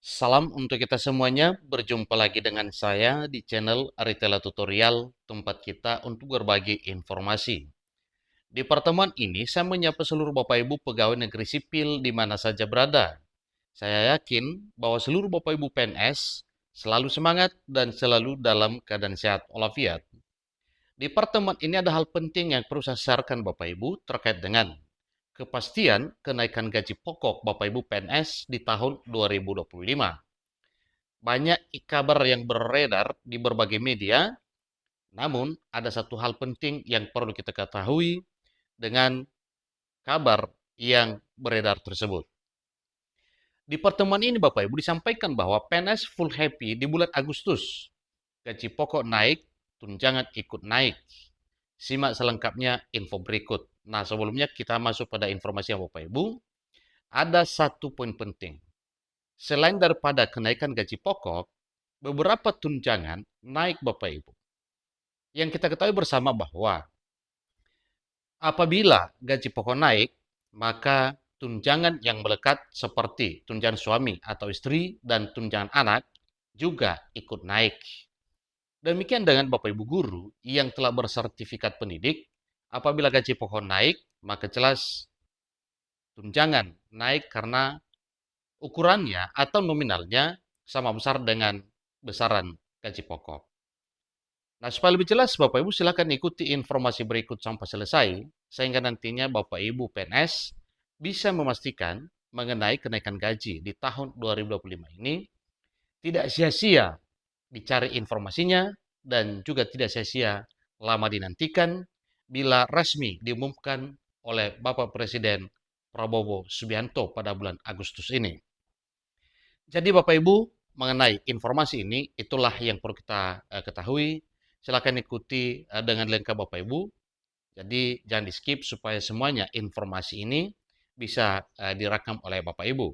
Salam untuk kita semuanya, berjumpa lagi dengan saya di channel Aritela Tutorial, tempat kita untuk berbagi informasi. Di pertemuan ini, saya menyapa seluruh Bapak Ibu pegawai negeri sipil di mana saja berada. Saya yakin bahwa seluruh Bapak Ibu PNS selalu semangat dan selalu dalam keadaan sehat walafiat. Di pertemuan ini ada hal penting yang perlu saya sharekan Bapak Ibu terkait dengan kepastian kenaikan gaji pokok Bapak Ibu PNS di tahun 2025. Banyak kabar yang beredar di berbagai media, namun ada satu hal penting yang perlu kita ketahui dengan kabar yang beredar tersebut. Di pertemuan ini Bapak Ibu disampaikan bahwa PNS full happy di bulan Agustus. Gaji pokok naik, tunjangan ikut naik. Simak selengkapnya info berikut. Nah, sebelumnya kita masuk pada informasi yang Bapak Ibu, ada satu poin penting. Selain daripada kenaikan gaji pokok, beberapa tunjangan naik Bapak Ibu. Yang kita ketahui bersama bahwa apabila gaji pokok naik, maka tunjangan yang melekat seperti tunjangan suami atau istri dan tunjangan anak juga ikut naik. Demikian dengan Bapak Ibu guru yang telah bersertifikat pendidik, apabila gaji pokok naik, maka jelas tunjangan naik karena ukurannya atau nominalnya sama besar dengan besaran gaji pokok. Nah, supaya lebih jelas, Bapak Ibu silakan ikuti informasi berikut sampai selesai, sehingga nantinya Bapak Ibu PNS bisa memastikan mengenai kenaikan gaji di tahun 2025 ini tidak sia-sia dicari informasinya dan juga tidak sia-sia lama dinantikan bila resmi diumumkan oleh Bapak Presiden Prabowo Subianto pada bulan Agustus ini. Jadi Bapak Ibu, mengenai informasi ini, itulah yang perlu kita ketahui. Silakan ikuti dengan lengkap Bapak Ibu. Jadi jangan di-skip supaya semuanya informasi ini bisa direkam oleh Bapak Ibu.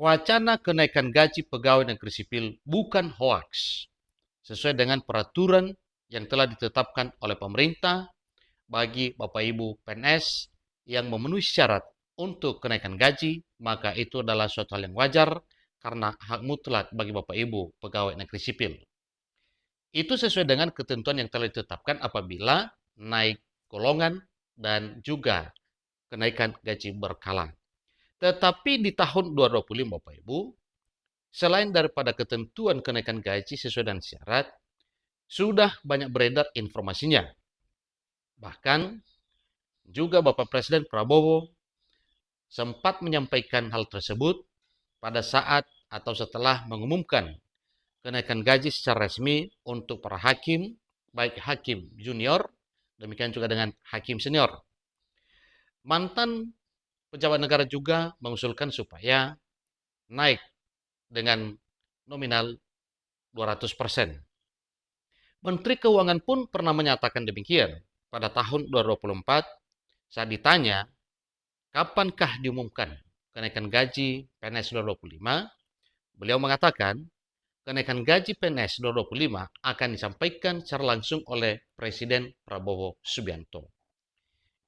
Wacana kenaikan gaji pegawai negeri sipil bukan hoaks. Sesuai dengan peraturan yang telah ditetapkan oleh pemerintah bagi Bapak Ibu PNS yang memenuhi syarat untuk kenaikan gaji, maka itu adalah suatu hal yang wajar karena hak mutlak bagi Bapak Ibu pegawai negeri sipil. Itu sesuai dengan ketentuan yang telah ditetapkan apabila naik golongan dan juga kenaikan gaji berkala. Tetapi di tahun 2025 Bapak Ibu, selain daripada ketentuan kenaikan gaji sesuai dengan syarat, sudah banyak beredar informasinya. Bahkan juga Bapak Presiden Prabowo sempat menyampaikan hal tersebut pada saat atau setelah mengumumkan kenaikan gaji secara resmi untuk para hakim, baik hakim junior, demikian juga dengan hakim senior. Mantan pejabat negara juga mengusulkan supaya naik dengan nominal 200%. Menteri Keuangan pun pernah menyatakan demikian pada tahun 2024 saat ditanya kapankah diumumkan kenaikan gaji PNS 2025, beliau mengatakan kenaikan gaji PNS 2025 akan disampaikan secara langsung oleh Presiden Prabowo Subianto.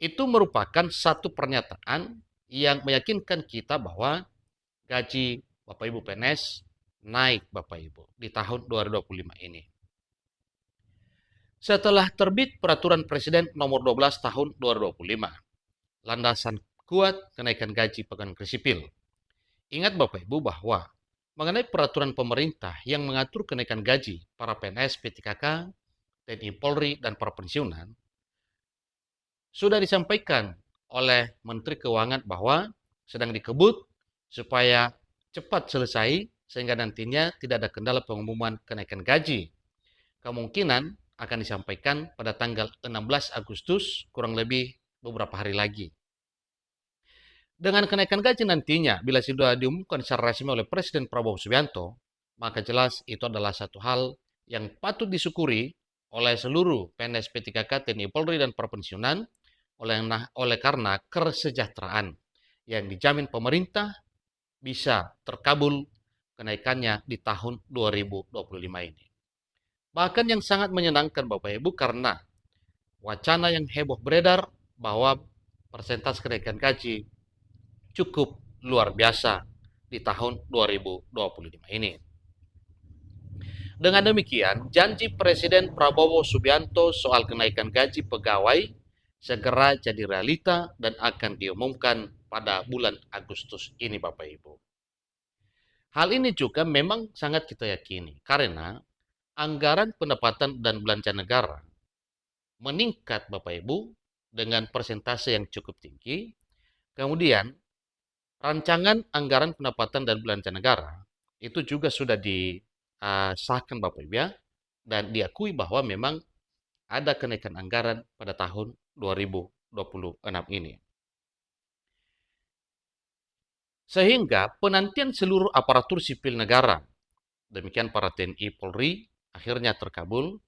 Itu merupakan satu pernyataan yang meyakinkan kita bahwa gaji Bapak Ibu PNS naik Bapak Ibu di tahun 2025 ini. Setelah terbit peraturan Presiden nomor 12 tahun 2025, landasan kuat kenaikan gaji pegawai negeri sipil. Ingat Bapak Ibu bahwa mengenai peraturan pemerintah yang mengatur kenaikan gaji para PNS, PTKK, TNI Polri, dan para pensiunan, sudah disampaikan oleh Menteri Keuangan bahwa sedang dikebut supaya cepat selesai sehingga nantinya tidak ada kendala pengumuman kenaikan gaji. Kemungkinan akan disampaikan pada tanggal 16 Agustus, kurang lebih beberapa hari lagi. Dengan kenaikan gaji nantinya, bila sudah diumumkan secara resmi oleh Presiden Prabowo Subianto, maka jelas itu adalah satu hal yang patut disyukuri oleh seluruh PNS P3K, TNI Polri, dan perpensiunan oleh karena kesejahteraan yang dijamin pemerintah bisa terkabul kenaikannya di tahun 2025 ini. Bahkan yang sangat menyenangkan Bapak Ibu karena wacana yang heboh beredar bahwa persentase kenaikan gaji cukup luar biasa di tahun 2025 ini. Dengan demikian, janji Presiden Prabowo Subianto soal kenaikan gaji pegawai segera jadi realita dan akan diumumkan pada bulan Agustus ini, Bapak Ibu. Hal ini juga memang sangat kita yakini karena anggaran pendapatan dan belanja negara meningkat, Bapak Ibu, dengan persentase yang cukup tinggi. Kemudian, rancangan anggaran pendapatan dan belanja negara itu juga sudah disahkan, Bapak Ibu, ya, dan diakui bahwa memang ada kenaikan anggaran pada tahun 2026 ini. Sehingga penantian seluruh aparatur sipil negara, demikian para TNI Polri, akhirnya terkabul,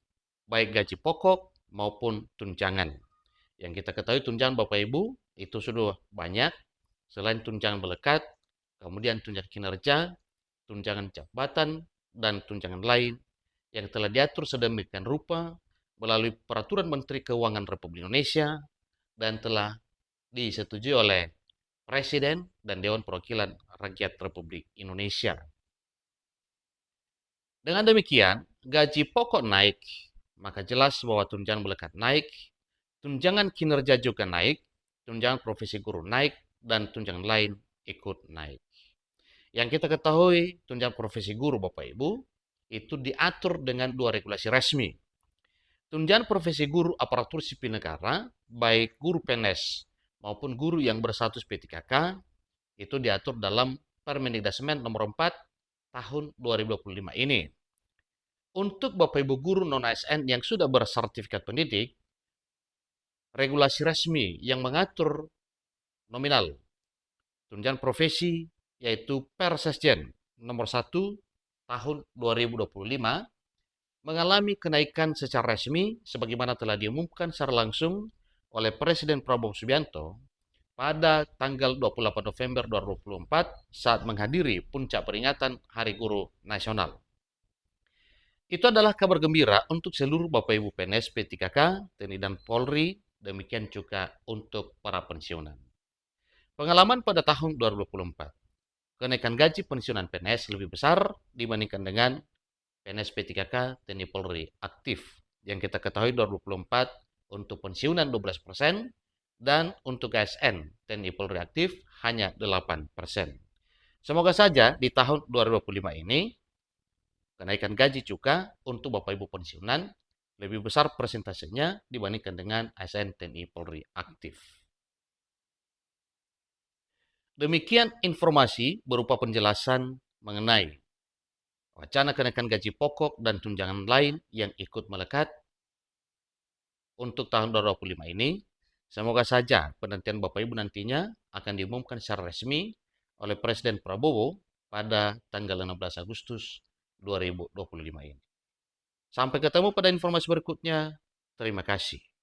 baik gaji pokok maupun tunjangan. Yang kita ketahui tunjangan Bapak Ibu itu sudah banyak, selain tunjangan melekat, kemudian tunjangan kinerja, tunjangan jabatan, dan tunjangan lain yang telah diatur sedemikian rupa melalui Peraturan Menteri Keuangan Republik Indonesia dan telah disetujui oleh Presiden dan Dewan Perwakilan Rakyat Republik Indonesia. Dengan demikian, gaji pokok naik, maka jelas bahwa tunjangan melekat naik, tunjangan kinerja juga naik, tunjangan profesi guru naik, dan tunjangan lain ikut naik. Yang kita ketahui, tunjangan profesi guru Bapak Ibu, itu diatur dengan dua regulasi resmi. Tunjangan profesi guru aparatur sipil negara, baik guru PNS maupun guru yang berstatus P3K, itu diatur dalam Permendikbudrismen nomor 4 tahun 2025 ini. Untuk Bapak Ibu guru non-ASN yang sudah bersertifikat pendidik, regulasi resmi yang mengatur nominal tunjangan profesi yaitu Persesjen nomor 1 tahun 2025 mengalami kenaikan secara resmi sebagaimana telah diumumkan secara langsung oleh Presiden Prabowo Subianto pada tanggal 28 November 2024 saat menghadiri puncak peringatan Hari Guru Nasional. Itu adalah kabar gembira untuk seluruh Bapak Ibu PNS P3K, TNI dan Polri, demikian juga untuk para pensiunan. Pengalaman pada tahun 2024, kenaikan gaji pensiunan PNS lebih besar dibandingkan dengan PNS P3K, TNI Polri aktif. Yang kita ketahui 2024 untuk pensiunan 12% dan untuk ASN TNI Polri aktif hanya 8%. Semoga saja di tahun 2025 ini kenaikan gaji juga untuk Bapak Ibu pensiunan lebih besar persentasenya dibandingkan dengan ASN TNI Polri aktif. Demikian informasi berupa penjelasan mengenai wacana kenaikan gaji pokok dan tunjangan lain yang ikut melekat untuk tahun 2025 ini. Semoga saja penantian Bapak Ibu nantinya akan diumumkan secara resmi oleh Presiden Prabowo pada tanggal 16 Agustus 2025 ini. Sampai ketemu pada informasi berikutnya. Terima kasih.